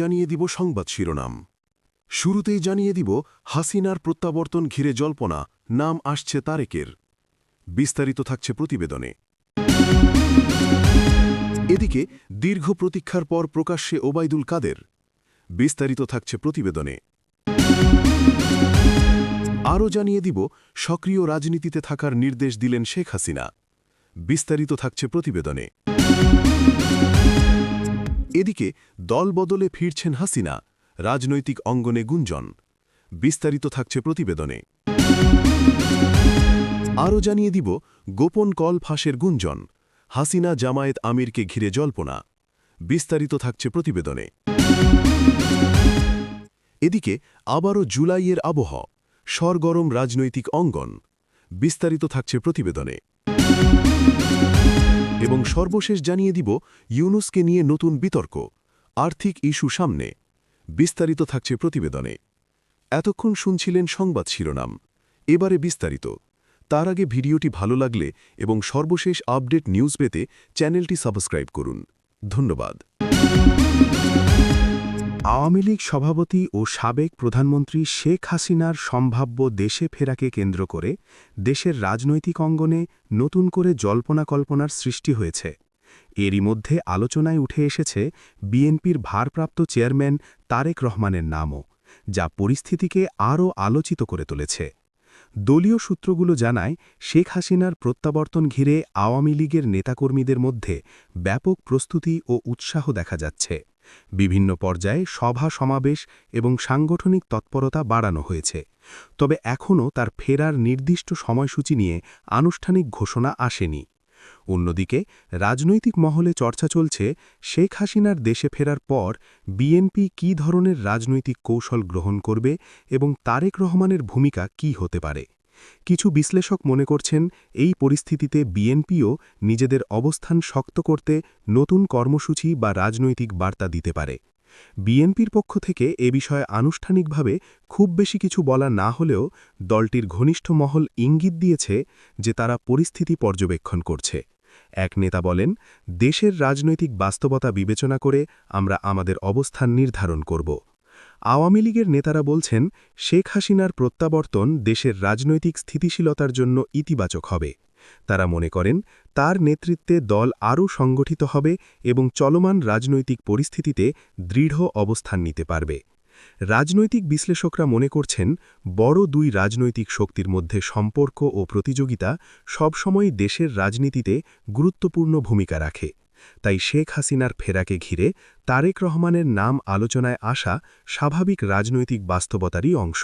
জানিয়ে দিব সংবাদ শিরোনাম। শুরুতেই জানিয়ে দিব হাসিনার প্রত্যাবর্তন ঘিরে জল্পনা, নাম আসছে তারেকের। বিস্তারিত থাকছে প্রতিবেদনে। এদিকে দীর্ঘ প্রতীক্ষার পর প্রকাশ্যে ওবায়দুল কাদের। বিস্তারিত থাকছে প্রতিবেদনে। আরও জানিয়ে দিব সক্রিয় রাজনীতিতে থাকার নির্দেশ দিলেন শেখ হাসিনা। বিস্তারিত থাকছে প্রতিবেদনে। এদিকে দল বদলে ফিরছেন হাসিনা, রাজনৈতিক অঙ্গনে গুঞ্জন। বিস্তারিত থাকছে প্রতিবেদনে। আরও জানিয়ে দিব গোপন কল ফাঁসের গুঞ্জন, হাসিনা জামায়াত আমিরকে ঘিরে জল্পনা। বিস্তারিত থাকছে প্রতিবেদনে। এদিকে আবারও জুলাইয়ের আবহ, সরগরম রাজনৈতিক অঙ্গন। বিস্তারিত থাকছে প্রতিবেদনে। এবং সর্বশেষ জানিয়ে দিব ইউনূসকে নিয়ে নতুন বিতর্ক, আর্থিক ইস্যু সামনে। বিস্তারিত থাকছে প্রতিবেদনে। এতক্ষণ শুনছিলেন সংবাদ শিরোনাম, এবারে বিস্তারিত। তার আগে ভিডিওটি ভালো লাগলে এবং সর্বশেষ আপডেট নিউজ পেতে চ্যানেলটি সাবস্ক্রাইব করুন। ধন্যবাদ। আওয়ামী লীগ সভাপতি ও সাবেক প্রধানমন্ত্রী শেখ হাসিনার সম্ভাব্য দেশে ফেরাকে কেন্দ্র করে দেশের রাজনৈতিক অঙ্গনে নতুন করে জল্পনা-কল্পনার সৃষ্টি হয়েছে। এরই মধ্যে আলোচনায় উঠে এসেছে বিএনপির ভারপ্রাপ্ত চেয়ারম্যান তারেক রহমানের নামও, যা পরিস্থিতিকে আরও আলোচিত করে তুলেছে। দলীয় সূত্রগুলো জানায়, শেখ হাসিনার প্রত্যাবর্তন ঘিরে আওয়ামী লীগের নেতাকর্মীদের মধ্যে ব্যাপক প্রস্তুতি ও উৎসাহ দেখা যাচ্ছে। বিভিন্ন পর্যায়ে সভা সমাবেশ এবং সাংগঠনিক তৎপরতা বাড়ানো হয়েছে। তবে এখনও তার ফেরার নির্দিষ্ট সময়সূচি নিয়ে আনুষ্ঠানিক ঘোষণা আসেনি। অন্যদিকে রাজনৈতিক মহলে চর্চা চলছে, শেখ হাসিনার দেশে ফেরার পর বিএনপি কী ধরনের রাজনৈতিক কৌশল গ্রহণ করবে এবং তারেক রহমানের ভূমিকা কী হতে পারে। কিছু বিশ্লেষক মনে করছেন, এই পরিস্থিতিতে বিএনপিও নিজেদের অবস্থান শক্ত করতে নতুন কর্মসূচি বা রাজনৈতিক বার্তা দিতে পারে। বিএনপির পক্ষ থেকে এ বিষয়ে আনুষ্ঠানিকভাবে খুব বেশি কিছু বলা না হলেও দলটির ঘনিষ্ঠ মহল ইঙ্গিত দিয়েছে যে তারা পরিস্থিতি পর্যবেক্ষণ করছে। এক নেতা বলেন, দেশের রাজনৈতিক বাস্তবতা বিবেচনা করে আমরা আমাদের অবস্থান নির্ধারণ করব। আওয়ামী লীগের নেতারা বলছেন, শেখ হাসিনার প্রত্যাবর্তন দেশের রাজনৈতিক স্থিতিশীলতার জন্য ইতিবাচক হবে। তারা মনে করেন, তার নেতৃত্বে দল আরও সংগঠিত হবে এবং চলমান রাজনৈতিক পরিস্থিতিতে দৃঢ় অবস্থান নিতে পারবে। রাজনৈতিক বিশ্লেষকরা মনে করছেন, বড় দুই রাজনৈতিক শক্তির মধ্যে সম্পর্ক ও প্রতিযোগিতা সবসময় দেশের রাজনীতিতে গুরুত্বপূর্ণ ভূমিকা রাখে। তাই শেখ হাসিনার ফেরাকে ঘিরে তারেক রহমানের নাম আলোচনায় আসা স্বাভাবিক রাজনৈতিক বাস্তবতারই অংশ।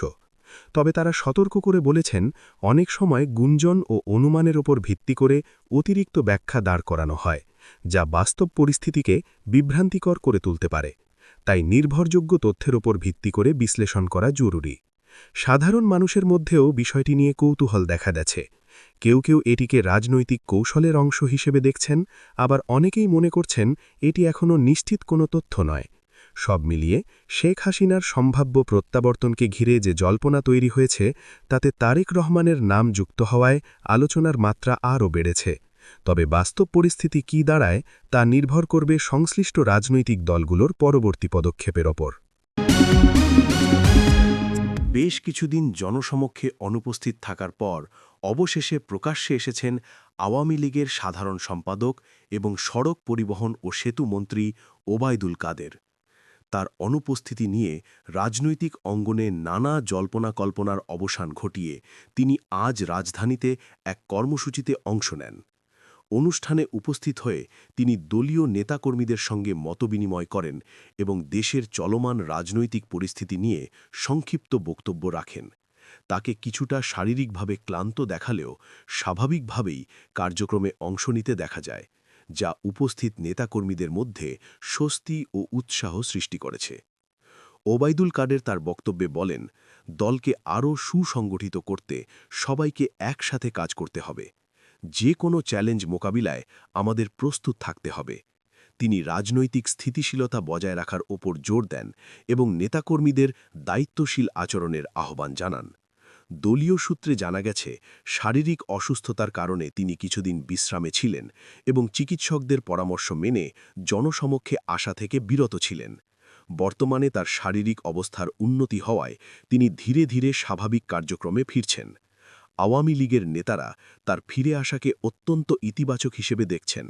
তবে তারা সতর্ক করে বলেছেন, অনেক সময় গুঞ্জন ও অনুমানের ওপর ভিত্তি করে অতিরিক্ত ব্যাখ্যা দাঁড় করানো হয়, যা বাস্তব পরিস্থিতিকে বিভ্রান্তিকর করে তুলতে পারে। তাই নির্ভরযোগ্য তথ্যের ওপর ভিত্তি করে বিশ্লেষণ করা জরুরি। সাধারণ মানুষের মধ্যেও বিষয়টি নিয়ে কৌতূহল দেখা যাচ্ছে। কেউ কেউ এটিকে রাজনৈতিক কৌশলের অংশ হিসেবে দেখছেন, আবার অনেকেই মনে করছেন এটি এখনও নিশ্চিত কোনো তথ্য নয়। সব মিলিয়ে শেখ হাসিনার সম্ভাব্য প্রত্যাবর্তনকে ঘিরে যে জল্পনা তৈরি হয়েছে, তাতে তারেক রহমানের নাম যুক্ত হওয়ায় আলোচনার মাত্রা আরও বেড়েছে। তবে বাস্তব পরিস্থিতি কী দাঁড়ায় তা নির্ভর করবে সংশ্লিষ্ট রাজনৈতিক দলগুলোর পরবর্তী পদক্ষেপের ওপর। বেশ কিছুদিন জনসমক্ষে অনুপস্থিত থাকার পর অবশেষে প্রকাশ্যে এসেছেন আওয়ামী লীগের সাধারণ সম্পাদক এবং সড়ক পরিবহন ও সেতু মন্ত্রী ওবায়দুল কাদের। তার অনুপস্থিতি নিয়ে রাজনৈতিক অঙ্গনে নানা জল্পনা-কল্পনার অবসান ঘটিয়ে তিনি আজ রাজধানীতে এক কর্মসূচিতে অংশ নেন। অনুষ্ঠানে উপস্থিত হয়ে তিনি দলীয় নেতাকর্মীদের সঙ্গে মতবিনিময় করেন এবং দেশের চলমান রাজনৈতিক পরিস্থিতি নিয়ে সংক্ষিপ্ত বক্তব্য রাখেন। তাকে কিছুটা শারীরিকভাবে ক্লান্ত দেখালেও স্বাভাবিকভাবেই কার্যক্রমে অংশ নিতে দেখা যায়, যা উপস্থিত নেতাকর্মীদের মধ্যে স্বস্তি ও উৎসাহ সৃষ্টি করেছে। ওবায়দুল কাদের তার বক্তব্যে বলেন, দলকে আরও সুসংগঠিত করতে সবাইকে একসাথে কাজ করতে হবে। যে কোনো চ্যালেঞ্জ মোকাবিলায় আমাদের প্রস্তুত থাকতে হবে। তিনি রাজনৈতিক স্থিতিশীলতা বজায় রাখার ওপর জোর দেন এবং নেতাকর্মীদের দায়িত্বশীল আচরণের আহ্বান জানান। দলীয় সূত্রে জানা গেছে, শারীরিক অসুস্থতার কারণে তিনি কিছুদিন বিশ্রামে ছিলেন এবং চিকিৎসকদের পরামর্শ মেনে জনসমক্ষে আসা থেকে বিরত ছিলেন। বর্তমানে তার শারীরিক অবস্থার উন্নতি হওয়ায় তিনি ধীরে ধীরে স্বাভাবিক কার্যক্রমে ফিরছেন। আওয়ামী লীগের নেতারা তার ফিরে আসাকে অত্যন্ত ইতিবাচক হিসেবে দেখছেন।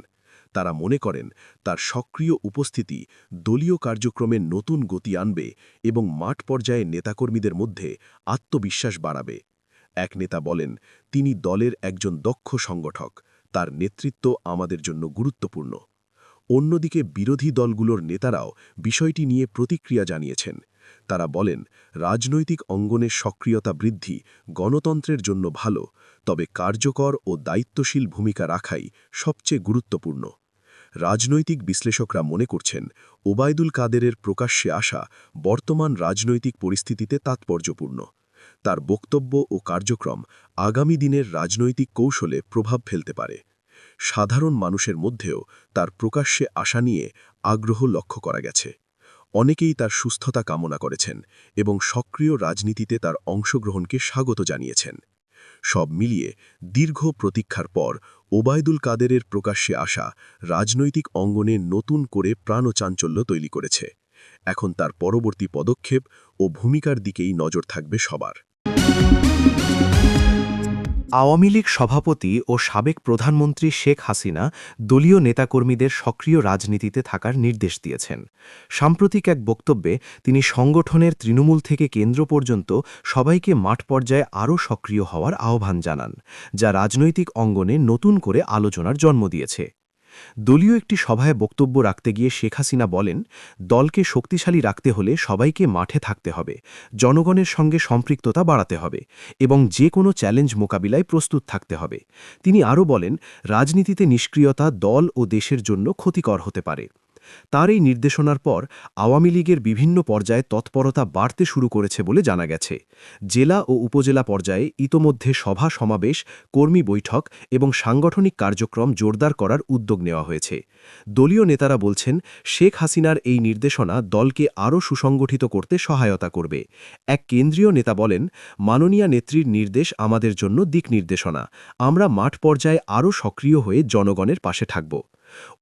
তারা মনে করেন তার সক্রিয় উপস্থিতি দলীয় কার্যক্রমে নতুন গতি আনবে এবং মাঠ পর্যায়ে নেতাকর্মীদের মধ্যে আত্মবিশ্বাস বাড়াবে। এক নেতা বলেন, তিনি দলের একজন দক্ষ সংগঠক, তার নেতৃত্ব আমাদের জন্য গুরুত্বপূর্ণ। অন্যদিকে বিরোধী দলগুলোর নেতারাও বিষয়টি নিয়ে প্রতিক্রিয়া জানিয়েছেন। তারা বলেন, রাজনৈতিক অঙ্গনে সক্রিয়তা বৃদ্ধি গণতন্ত্রের জন্য ভালো, তবে কার্যকর ও দায়িত্বশীল ভূমিকা রাখাই সবচেয়ে গুরুত্বপূর্ণ। রাজনৈতিক বিশ্লেষকরা মনে করছেন, ওবায়দুল কাদেরের প্রকাশ্যে আসা বর্তমান রাজনৈতিক পরিস্থিতিতে তাৎপর্যপূর্ণ। তার বক্তব্য ও কার্যক্রম আগামী দিনের রাজনৈতিক কৌশলে প্রভাব ফেলতে পারে। সাধারণ মানুষের মধ্যেও তার প্রকাশ্যে আসা নিয়ে আগ্রহ লক্ষ্য করা গেছে। অনেকেই তার সুস্থতা কামনা করেছেন এবং সক্রিয় রাজনীতিতে তার অংশগ্রহণকে স্বাগত জানিয়েছেন। সব মিলিয়ে দীর্ঘ প্রতীক্ষার পর ওবায়দুল কাদেরের প্রকাশ্যে আসা রাজনৈতিক অঙ্গনে নতুন করে প্রাণচাঞ্চল্য তৈরি করেছে। এখন তার পরবর্তী পদক্ষেপ ও ভূমিকার দিকেই নজর থাকবে সবার। আওয়ামী লীগ সভাপতি ও সাবেক প্রধানমন্ত্রী শেখ হাসিনা দলীয় নেতাকর্মীদের সক্রিয় রাজনীতিতে থাকার নির্দেশ দিয়েছেন। সাম্প্রতিক এক বক্তব্যে তিনি সংগঠনের তৃণমূল থেকে কেন্দ্র পর্যন্ত সবাইকে মাঠ পর্যায়ে আরও সক্রিয় হওয়ার আহ্বান জানান, যা রাজনৈতিক অঙ্গনে নতুন করে আলোচনার জন্ম দিয়েছে। দলীয় একটি সভায় বক্তব্য রাখতে গিয়ে শেখ হাসিনা বলেন, দলকে শক্তিশালী রাখতে হলে সবাইকে মাঠে থাকতে হবে, জনগণের সঙ্গে সম্পৃক্ততা বাড়াতে হবে এবং যে কোনো চ্যালেঞ্জ মোকাবিলায় প্রস্তুত থাকতে হবে। তিনি আরও বলেন, রাজনীতিতে নিষ্ক্রিয়তা দল ও দেশের জন্য ক্ষতিকর হতে পারে। তার এই নির্দেশনার পর আওয়ামী লীগের বিভিন্ন পর্যায়ে তৎপরতা বাড়তে শুরু করেছে বলে জানা গেছে। জেলা ও উপজেলা পর্যায়ে ইতোমধ্যে সভা সমাবেশ, কর্মী বৈঠক এবং সাংগঠনিক কার্যক্রম জোরদার করার উদ্যোগ নেওয়া হয়েছে। দলীয় নেতারা বলছেন, শেখ হাসিনার এই নির্দেশনা দলকে আরও সুসংগঠিত করতে সহায়তা করবে। এক কেন্দ্রীয় নেতা বলেন, মাননীয় নেত্রীর নির্দেশ আমাদের জন্য দিক নির্দেশনা। আমরা মাঠ পর্যায়ে আরও সক্রিয় হয়ে জনগণের পাশে থাকব।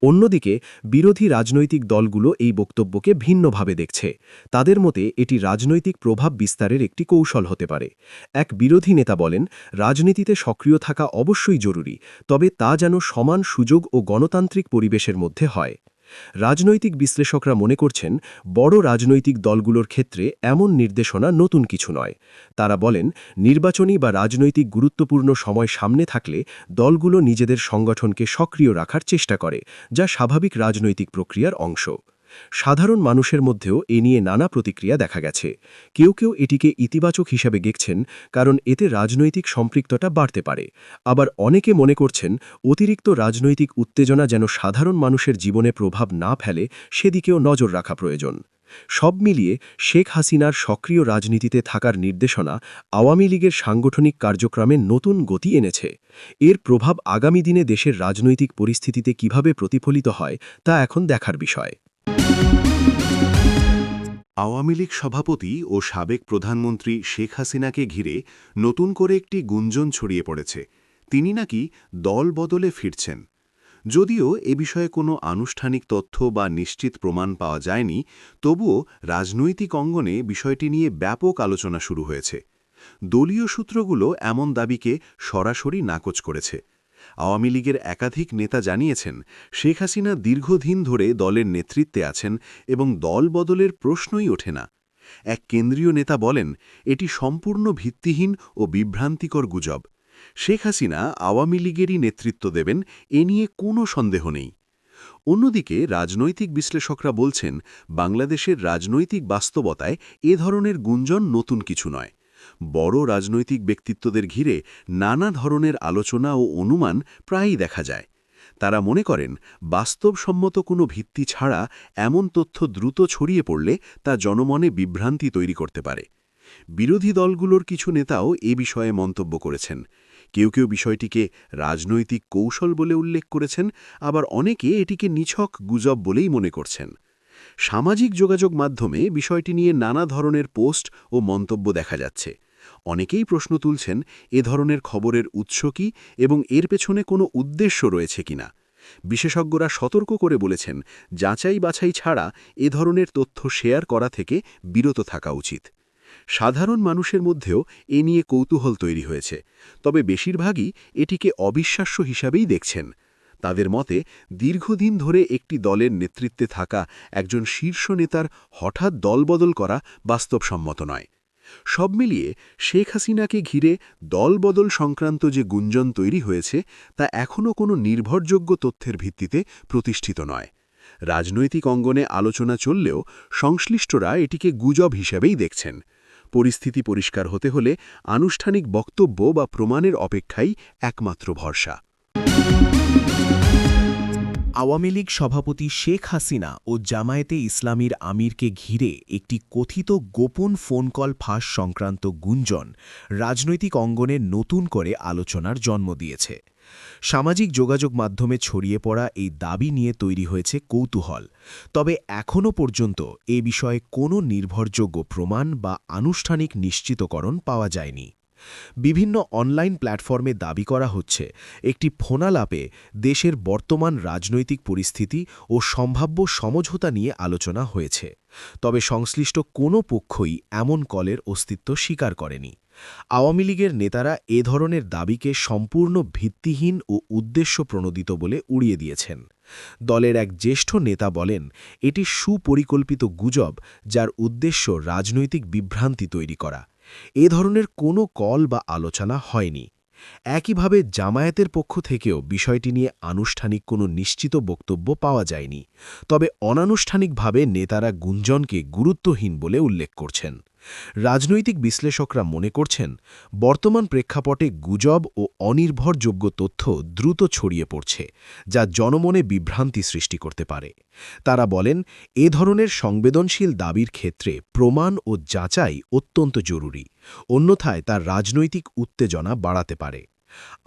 অন্যদিকে বিরোধী রাজনৈতিক দলগুলো এই বক্তব্যকে ভিন্নভাবে দেখছে। তাদের মতে এটি রাজনৈতিক প্রভাব বিস্তারের একটি কৌশল হতে পারে। এক বিরোধী নেতা বলেন, রাজনীতিতে সক্রিয় থাকা অবশ্যই জরুরি, তবে তা যেন সমান সুযোগ ও গণতান্ত্রিক পরিবেশের মধ্যে হয়। রাজনৈতিক বিশ্লেষকরা মনে করছেন, বড় রাজনৈতিক দলগুলোর ক্ষেত্রে এমন নির্দেশনা নতুন কিছু নয়। তারা বলেন, নির্বাচনী বা রাজনৈতিক গুরুত্বপূর্ণ সময় সামনে থাকলে দলগুলো নিজেদের সংগঠনকে সক্রিয় রাখার চেষ্টা করে, যা স্বাভাবিক রাজনৈতিক প্রক্রিয়ার অংশ। সাধারণ মানুষের মধ্যেও এ নিয়ে নানা প্রতিক্রিয়া দেখা গেছে। কেউ কেউ এটিকে ইতিবাচক হিসাবে দেখছেন, কারণ এতে রাজনৈতিক সম্পৃক্ততা বাড়তে পারে। আবার অনেকে মনে করছেন, অতিরিক্ত রাজনৈতিক উত্তেজনা যেন সাধারণ মানুষের জীবনে প্রভাব না ফেলে, সেদিকেও নজর রাখা প্রয়োজন। সব মিলিয়ে শেখ হাসিনার সক্রিয় রাজনীতিতে থাকার নির্দেশনা আওয়ামী লীগের সাংগঠনিক কার্যক্রমে নতুন গতি এনেছে। এর প্রভাব আগামী দিনে দেশের রাজনৈতিক পরিস্থিতিতে কিভাবে প্রতিফলিত হয়, তা এখন দেখার বিষয়। আওয়ামী লীগ সভাপতি ও সাবেক প্রধানমন্ত্রী শেখ হাসিনাকে ঘিরে নতুন করে একটি গুঞ্জন ছড়িয়ে পড়েছে, তিনি নাকি দল বদলে ফিরছেন। যদিও এ বিষয়ে কোনো আনুষ্ঠানিক তথ্য বা নিশ্চিত প্রমাণ পাওয়া যায়নি, তবুও রাজনৈতিক অঙ্গনে বিষয়টি নিয়ে ব্যাপক আলোচনা শুরু হয়েছে। দলীয় সূত্রগুলো এমন দাবিকে সরাসরি নাকচ করেছে। আওয়ামী লীগের একাধিক নেতা জানিয়েছেন, শেখ হাসিনা দীর্ঘদিন ধরে দলের নেতৃত্বে আছেন এবং দল বদলের প্রশ্নই ওঠে না। এক কেন্দ্রীয় নেতা বলেন, এটি সম্পূর্ণ ভিত্তিহীন ও বিভ্রান্তিকর গুজব। শেখ হাসিনা আওয়ামী লীগেরই নেতৃত্ব দেবেন, এ নিয়ে কোনো সন্দেহ নেই। অন্যদিকে রাজনৈতিক বিশ্লেষকরা বলছেন, বাংলাদেশের রাজনৈতিক বাস্তবতায় এ ধরনের গুঞ্জন নতুন কিছু নয়। বড় রাজনৈতিক ব্যক্তিত্বদের ঘিরে নানা ধরনের আলোচনা ও অনুমান প্রায়ই দেখা যায়। তারা মনে করেন, বাস্তবসম্মত কোনো ভিত্তি ছাড়া এমন তথ্য দ্রুত ছড়িয়ে পড়লে তা জনমনে বিভ্রান্তি তৈরি করতে পারে। বিরোধী দলগুলোর কিছু নেতাও এ বিষয়ে মন্তব্য করেছেন। কেউ কেউ বিষয়টিকে রাজনৈতিক কৌশল বলে উল্লেখ করেছেন, আবার অনেকে এটিকে নিছক গুজব বলেই মনে করছেন। সামাজিক যোগাযোগ মাধ্যমে বিষয়টি নিয়ে নানা ধরনের পোস্ট ও মন্তব্য দেখা যাচ্ছে। অনেকেই প্রশ্ন তুলছেন, এ ধরনের খবরের উৎস কি এবং এর পেছনে কোনো উদ্দেশ্য রয়েছে কিনা। বিশেষজ্ঞরা সতর্ক করে বলেছেন, যাচাই বাছাই ছাড়া এ ধরনের তথ্য শেয়ার করা থেকে বিরত থাকা উচিত। সাধারণ মানুষের মধ্যেও এ নিয়ে কৌতূহল তৈরি হয়েছে, তবে বেশিরভাগই এটিকে অবিশ্বাস্য হিসাবেই দেখছেন। তাদের মতে, দীর্ঘদিন ধরে একটি দলের নেতৃত্বে থাকা একজন শীর্ষ নেতার হঠাৎ দলবদল করা বাস্তবসম্মত নয়। সব মিলিয়ে শেখ হাসিনাকে ঘিরে দলবদল সংক্রান্ত যে গুঞ্জন তৈরি হয়েছে তা এখনও কোনো নির্ভরযোগ্য তথ্যের ভিত্তিতে প্রতিষ্ঠিত নয়। রাজনৈতিক অঙ্গনে আলোচনা চললেও সংশ্লিষ্টরা এটিকে গুজব হিসেবেই দেখছেন। পরিস্থিতি পরিষ্কার হতে হলে আনুষ্ঠানিক বক্তব্য বা প্রমাণের অপেক্ষাই একমাত্র ভরসা। আওয়ামী লীগ সভাপতি শেখ হাসিনা ও জামায়াতে ইসলামীর আমিরকে ঘিরে একটি কথিত গোপন ফোন কল ফাঁস সংক্রান্ত গুঞ্জন রাজনৈতিক অঙ্গনে নতুন করে আলোচনার জন্ম দিয়েছে। সামাজিক যোগাযোগ মাধ্যমে ছড়িয়ে পড়া এই দাবি নিয়ে তৈরি হয়েছে কৌতূহল, তবে এখনও পর্যন্ত এ বিষয়ে কোনো নির্ভরযোগ্য প্রমাণ বা আনুষ্ঠানিক নিশ্চিতকরণ পাওয়া যায়নি। বিভিন্ন অনলাইন প্ল্যাটফর্মে দাবি করা হচ্ছে, একটি ফোনালাপে দেশের বর্তমান রাজনৈতিক পরিস্থিতি ও সম্ভাব্য সমঝোতা নিয়ে আলোচনা হয়েছে, তবে সংশ্লিষ্ট কোনো পক্ষই এমন কলের অস্তিত্ব স্বীকার করেনি। আওয়ামী লীগের নেতারা এ ধরনের দাবিকে সম্পূর্ণ ভিত্তিহীন ও উদ্দেশ্যপ্রণোদিত বলে উড়িয়ে দিয়েছেন। দলের এক জ্যেষ্ঠ নেতা বলেন, এটি সুপরিকল্পিত গুজব যার উদ্দেশ্য রাজনৈতিক বিভ্রান্তি তৈরি করা। এ ধরনের কোনো কল বা আলোচনা হয়নি। একইভাবে জামায়াতের পক্ষ থেকেও বিষয়টি নিয়ে আনুষ্ঠানিক কোনো নিশ্চিত বক্তব্য পাওয়া যায়নি, তবে অনানুষ্ঠানিকভাবে নেতারা গুঞ্জনকে গুরুত্বহীন বলে উল্লেখ করছেন। রাজনৈতিক বিশ্লেষকরা মনে করছেন, বর্তমান প্রেক্ষাপটে গুজব ও অনির্ভরযোগ্য তথ্য দ্রুত ছড়িয়ে পড়ছে, যা জনমনে বিভ্রান্তি সৃষ্টি করতে পারে। তারা বলেন, এ ধরনের সংবেদনশীল দাবির ক্ষেত্রে প্রমাণ ও যাচাই অত্যন্ত জরুরি, অন্যথায় তা রাজনৈতিক উত্তেজনা বাড়াতে পারে।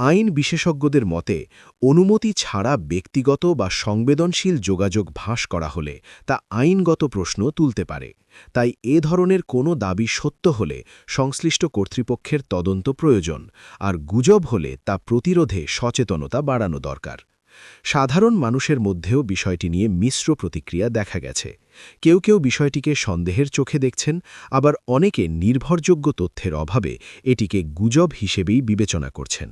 আইন বিশেষজ্ঞদের মতে, অনুমতি ছাড়া ব্যক্তিগত বা সংবেদনশীল যোগাযোগ ফাঁস করা হলে তা আইনগত প্রশ্ন তুলতে পারে। তাই এ ধরনের কোনো দাবি সত্য হলে সংশ্লিষ্ট কর্তৃপক্ষের তদন্ত প্রয়োজন, আর গুজব হলে তা প্রতিরোধে সচেতনতা বাড়ানো দরকার। সাধারণ মানুষের মধ্যেও বিষয়টি নিয়ে মিশ্র প্রতিক্রিয়া দেখা গেছে। কেউ কেউ বিষয়টিকে সন্দেহের চোখে দেখছেন, আবার অনেকে নির্ভরযোগ্য তথ্যের অভাবে এটিকে গুজব হিসেবেই বিবেচনা করছেন।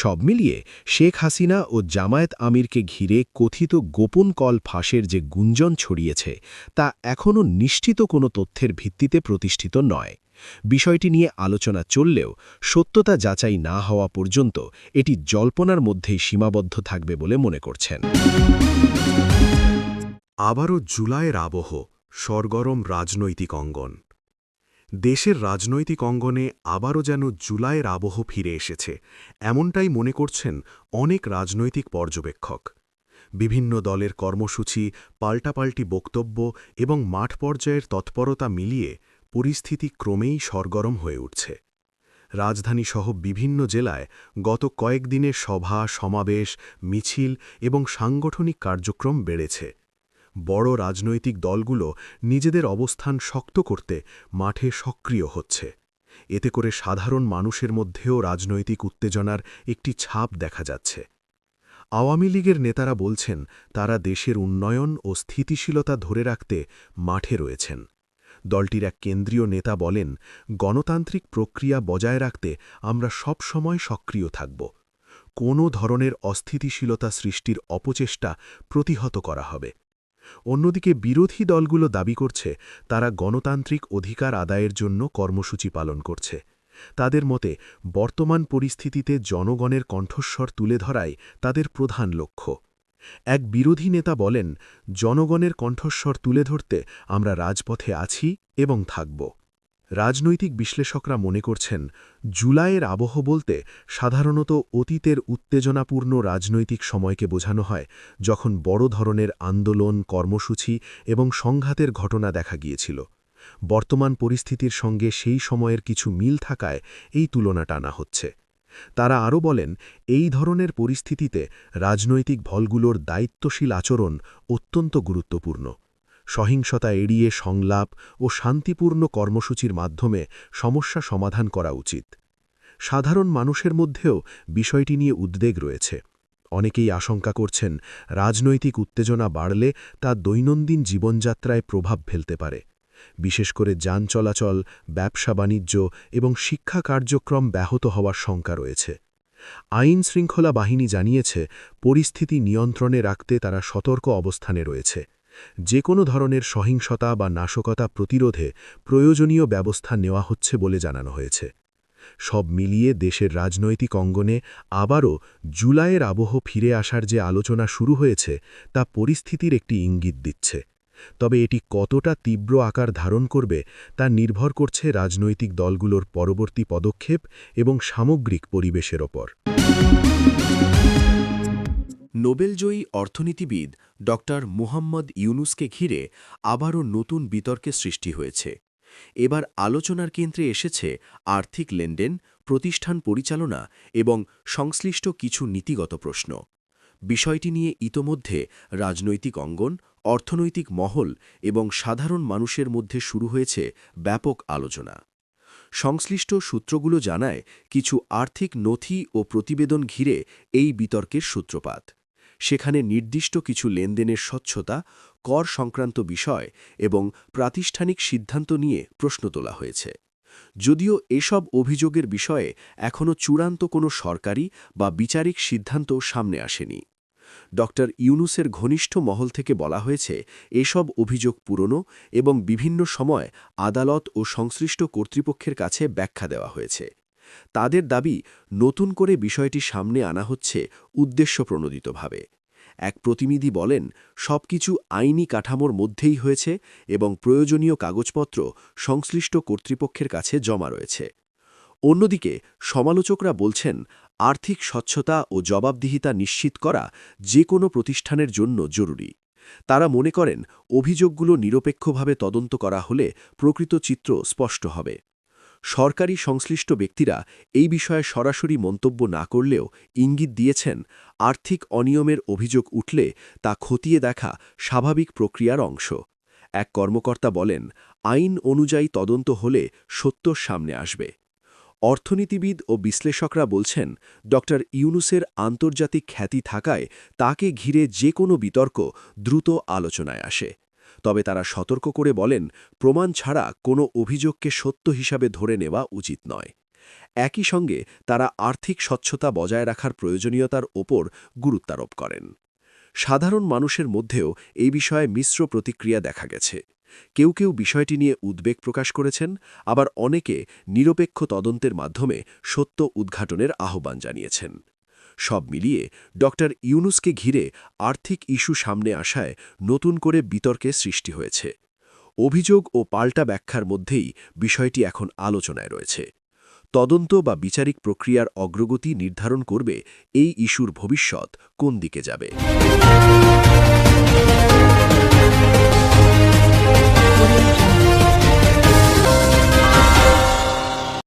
সব মিলিয়ে শেখ হাসিনা ও জামায়াত আমিরকে ঘিরে কথিত গোপন কল ফাঁসের যে গুঞ্জন ছড়িয়েছে তা এখনও নিশ্চিত কোনো তথ্যের ভিত্তিতে প্রতিষ্ঠিত নয়। বিষয়টি নিয়ে আলোচনা চললেও সত্যতা যাচাই না হওয়া পর্যন্ত এটি জল্পনার মধ্যেই সীমাবদ্ধ থাকবে বলে মনে করছেন। আবারও জুলাইয়ের আবহ, সরগরম রাজনৈতিক অঙ্গন। দেশের রাজনৈতিক অঙ্গনে আবারও যেন জুলাইয়ের আবহ ফিরে এসেছে, এমনটাই মনে করছেন অনেক রাজনৈতিক পর্যবেক্ষক। বিভিন্ন দলের কর্মসূচি, পাল্টাপাল্টি বক্তব্য এবং মাঠ পর্যায়ের তৎপরতা মিলিয়ে পরিস্থিতি ক্রমেই সরগরম হয়ে উঠছে। রাজধানীসহ বিভিন্ন জেলায় গত কয়েকদিনের সভা, সমাবেশ, মিছিল এবং সাংগঠনিক কার্যক্রম বেড়েছে। বড় রাজনৈতিক দলগুলো নিজেদের অবস্থান শক্ত করতে মাঠে সক্রিয় হচ্ছে। এতে করে সাধারণ মানুষের মধ্যেও রাজনৈতিক উত্তেজনার একটি ছাপ দেখা যাচ্ছে। আওয়ামী লীগের নেতারা বলছেন, তারা দেশের উন্নয়ন ও স্থিতিশীলতা ধরে রাখতে মাঠে রয়েছেন। দলটির এক কেন্দ্রীয় নেতা বলেন, গণতান্ত্রিক প্রক্রিয়া বজায় রাখতে আমরা সব সময় সক্রিয় থাকব। কোনো ধরনের অস্থিতিশীলতা সৃষ্টির অপচেষ্টা প্রতিহত করা হবে। অন্যদিকে বিরোধী দলগুলো দাবি করছে, তারা গণতান্ত্রিক অধিকার আদায়ের জন্য কর্মসূচি পালন করছে। তাদের মতে, বর্তমান পরিস্থিতিতে জনগণের কণ্ঠস্বর তুলে ধরাই তাদের প্রধান লক্ষ্য। এক বিরোধী নেতা বলেন, জনগণের কণ্ঠস্বর তুলে ধরতে আমরা রাজপথে আছি এবং থাকব। রাজনৈতিক বিশ্লেষকরা মনে করছেন, জুলাইয়ের আবহ বলতে সাধারণত অতীতের উত্তেজনাপূর্ণ রাজনৈতিক সময়কে বোঝানো হয়, যখন বড় ধরনের আন্দোলন, কর্মসূচি এবং সংঘাতের ঘটনা দেখা গিয়েছিল। বর্তমান পরিস্থিতির সঙ্গে সেই সময়ের কিছু মিল থাকায় এই তুলনা টানা হচ্ছে। তারা আরও বলেন, এই ধরনের পরিস্থিতিতে রাজনৈতিক দলগুলোর দায়িত্বশীল আচরণ অত্যন্ত গুরুত্বপূর্ণ। সহিংসতা এড়িয়ে সংলাপ ও শান্তিপূর্ণ কর্মসূচির মাধ্যমে সমস্যা সমাধান করা উচিত। সাধারণ মানুষের মধ্যেও বিষয়টি নিয়ে উদ্বেগ রয়েছে। অনেকেই আশঙ্কা করছেন রাজনৈতিক উত্তেজনা বাড়লে তা দৈনন্দিন জীবনযাত্রায় প্রভাব ফেলতে পারে। বিশেষ করে যান চলাচল, ব্যবসা বাণিজ্য এবং শিক্ষা কার্যক্রম ব্যাহত হওয়ার শঙ্কা রয়েছে। আইন শৃঙ্খলা বাহিনী জানিয়েছে, পরিস্থিতি নিয়ন্ত্রণে রাখতে তারা সতর্ক অবস্থানে রয়েছে। যে কোনো ধরনের সহিংসতা বা নাশকতা প্রতিরোধে প্রয়োজনীয় ব্যবস্থা নেওয়া হচ্ছে বলে জানানো হয়েছে। সব মিলিয়ে দেশের রাজনৈতিক অঙ্গনে আবারও জুলাইয়ের আবহ ফিরে আসার যে আলোচনা শুরু হয়েছে তা পরিস্থিতির একটি ইঙ্গিত দিচ্ছে। তবে এটি কতটা তীব্র আকার ধারণ করবে তা নির্ভর করছে রাজনৈতিক দলগুলোর পরবর্তী পদক্ষেপ এবং সামগ্রিক পরিবেশের ওপর। নোবেলজয়ী অর্থনীতিবিদ ড. মুহাম্মদ ইউনুসকে ঘিরে আবারও নতুন বিতর্কের সৃষ্টি হয়েছে। এবার আলোচনার কেন্দ্রে এসেছে আর্থিক লেনদেন, প্রতিষ্ঠান পরিচালনা এবং সংশ্লিষ্ট কিছু নীতিগত প্রশ্ন। বিষয়টি নিয়ে ইতোমধ্যে রাজনৈতিক অঙ্গন, অর্থনৈতিক মহল এবং সাধারণ মানুষের মধ্যে শুরু হয়েছে ব্যাপক আলোচনা। সংশ্লিষ্ট সূত্রগুলো জানায়, কিছু আর্থিক নথি ও প্রতিবেদন ঘিরে এই বিতর্কের সূত্রপাত। সেখানে নির্দিষ্ট কিছু লেনদেনের স্বচ্ছতা, কর সংক্রান্ত বিষয় এবং প্রাতিষ্ঠানিক সিদ্ধান্ত নিয়ে প্রশ্ন তোলা হয়েছে। যদিও এসব অভিযোগের বিষয়ে এখনও চূড়ান্ত কোনো সরকারি বা বিচারিক সিদ্ধান্ত সামনে আসেনি। ড. ইউনুসের ঘনিষ্ঠ মহল থেকে বলা হয়েছে, এসব অভিযোগ পুরনো এবং বিভিন্ন সময় আদালত ও সংশ্লিষ্ট কর্তৃপক্ষের কাছে ব্যাখ্যা দেওয়া হয়েছে। তাদের দাবি, নতুন করে বিষয়টি সামনে আনা হচ্ছে উদ্দেশ্যপ্রণোদিতভাবে। এক প্রতিনিধি বলেন, সবকিছু আইনি কাঠামোর মধ্যেই হয়েছে এবং প্রয়োজনীয় কাগজপত্র সংশ্লিষ্ট কর্তৃপক্ষের কাছে জমা রয়েছে। অন্যদিকে সমালোচকরা বলছেন, আর্থিক স্বচ্ছতা ও জবাবদিহিতা নিশ্চিত করা যে কোনো প্রতিষ্ঠানের জন্য জরুরি। তারা মনে করেন, অভিযোগগুলো নিরপেক্ষভাবে তদন্ত করা হলে প্রকৃত চিত্র স্পষ্ট হবে। সরকারি সংশ্লিষ্ট ব্যক্তিরা এই বিষয়ে সরাসরি মন্তব্য না করলেও ইঙ্গিত দিয়েছেন, আর্থিক অনিয়মের অভিযোগ উঠলে তা খতিয়ে দেখা স্বাভাবিক প্রক্রিয়ার অংশ। এক কর্মকর্তা বলেন, আইন অনুযায়ী তদন্ত হলে সত্য সামনে আসবে। অর্থনীতিবিদ ও বিশ্লেষকরা বলছেন, ড. ইউনুসের আন্তর্জাতিক খ্যাতি থাকায় তাকে ঘিরে যে কোনো বিতর্ক দ্রুত আলোচনায় আসে। তবে তারা সতর্ক করে বলেন, প্রমাণ ছাড়া কোনো অভিযোগকে সত্য হিসাবে ধরে নেওয়া উচিত নয়। একই সঙ্গে তারা আর্থিক স্বচ্ছতা বজায় রাখার প্রয়োজনীয়তার ওপর গুরুত্বারোপ করেন। সাধারণ মানুষের মধ্যেও এই বিষয়ে মিশ্র প্রতিক্রিয়া দেখা গেছে। কেউ কেউ বিষয়টি নিয়ে উদ্বেগ প্রকাশ করেছেন, আবার অনেকে নিরপেক্ষ তদন্তের মাধ্যমে সত্য উদ্ঘাটনের আহ্বান জানিয়েছেন। সব মিলিয়ে ড. ইউনুসকে ঘিরে আর্থিক ইস্যু সামনে আসায় নতুন করে বিতর্কের সৃষ্টি হয়েছে। অভিযোগ ও পাল্টা ব্যাখ্যার মধ্যেই বিষয়টি এখন আলোচনায় রয়েছে। তদন্ত বা বিচারিক প্রক্রিয়ার অগ্রগতি নির্ধারণ করবে এই ইস্যুর ভবিষ্যৎ কোন দিকে যাবে।